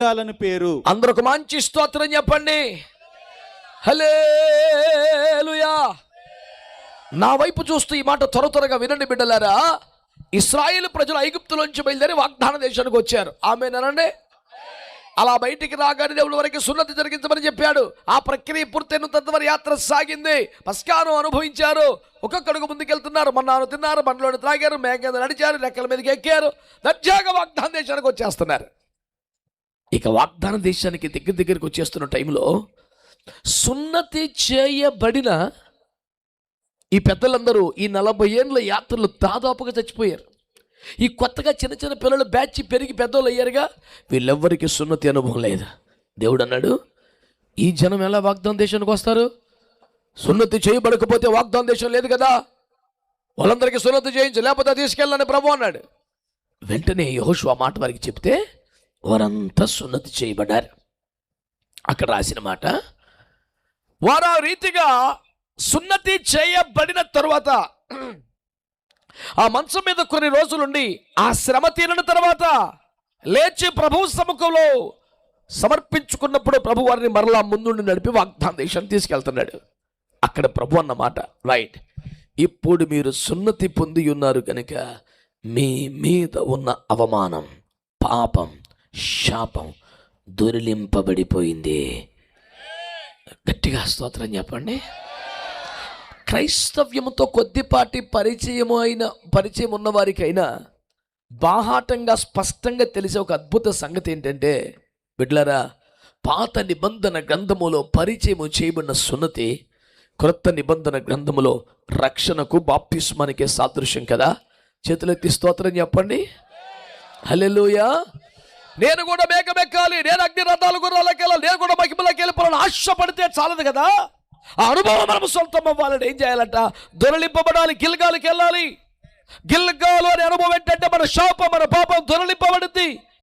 వర్ధిల్లాలని పేరు. అందరూ ఒక మంచి స్తోత్రం చెప్పండి. హల్లెలూయా. నా వైపు చూస్తూ ఈ మాట త్వరగా వినండి బిడ్డలారా. ఇశ్రాయేలు ప్రజలు ఐగుప్తులోంచి బయలుదేరి వాగ్దాన దేశానికి వచ్చారు. ఆమేనండి. అలా బయటికి రాగానే దేవుడు వారికి సున్నతి జరిగించమని చెప్పాడు. ఆ ప్రక్రియ పూర్తయిన తద్వారా యాత్ర సాగింది. పస్కాను అనుభవించారు. ఒక్కొక్కడుగు ముందుకెళ్తున్నారు. మన్నాను తిన్నారు, బండ్లోని త్రాగారు, మేఘ నడిచారు, రెక్కల మీదకి ఎక్కారు. దర్జాగా వాగ్దాన దేశానికి వచ్చేస్తున్నారు. ఇక వాగ్దాన దేశానికి దగ్గరికి వచ్చేస్తున్న టైంలో సున్నతి చేయబడిన ఈ పెద్దలందరూ ఈ 40 ఏళ్ళ యాత్రలు దాదాపుగా చచ్చిపోయారు. ఈ కొత్తగా చిన్న చిన్న పిల్లలు బ్యాచ్ పెరిగి పెద్దోళ్ళు అయ్యారుగా, వీళ్ళెవ్వరికి సున్నతి అనుభవం లేదు. దేవుడు అన్నాడు, ఈ జనం ఎలా వాగ్దాన దేశానికి వస్తారు? సున్నతి చేయబడకపోతే వాగ్దాన దేశం లేదు కదా, వాళ్ళందరికీ సున్నతి చేయించు, లేకపోతే తీసుకెళ్ళని ప్రభు అన్నాడు. వెంటనే యెహోషువ మాట వారికి చెప్తే వారంతా సున్నతి చేయబడ్డారు. అక్కడ రాసిన మాట, వారు ఆ రీతిగా సున్నతి చేయబడిన తరువాత ఆ మంచం మీద కొన్ని రోజులుండి ఆ శ్రమ తీరిన తర్వాత లేచి ప్రభు సముఖంలో సమర్పించుకున్నప్పుడు ప్రభు వారిని మరలా ముందుండి నడిపి వాగ్దాన దేశాన్ని తీసుకెళ్తున్నాడు. అక్కడ ప్రభు అన్నమాట, రైట్, ఇప్పుడు మీరు సున్నతి పొంది ఉన్నారు కనుక మీ మీద ఉన్న అవమానం, పాపం, శాపం దొరిలింపబడిపోయింది. గట్టిగా స్తోత్రం చెప్పండి. క్రైస్తవ్యముతో కొద్దిపాటి పరిచయం ఉన్న వారికైనా బాహాటంగా స్పష్టంగా తెలిసే ఒక అద్భుత సంగతి ఏంటంటే, బిడ్డలారా, పాత నిబంధన గ్రంథములో పరిచయం చేయబడిన సున్నతి క్రొత్త నిబంధన గ్రంథములో రక్షణకు, బాప్తిస్మానికే సాదృశ్యం కదా. చేతులెత్తి స్తోత్రం చెప్పండి. హల్లెలూయా. నేను కూడా మేఘమెక్కాలి, నేను అగ్ని రథాలు గుర్రాలకు వెళ్ళాలి, నేను కూడా మహిమలోకి వెళ్ళిపోవాలని ఆశపడితే చాలదు కదా. ఆ అనుభవం మనం సొంతం అవ్వాలని ఏం చేయాలంట? దొరలింపబడాలి, గిల్గాలికి వెళ్ళాలి. గిల్గాలు అనే అనుభవం ఏంటంటే మన శాపం, మన పాపం దొరలింపబడింది.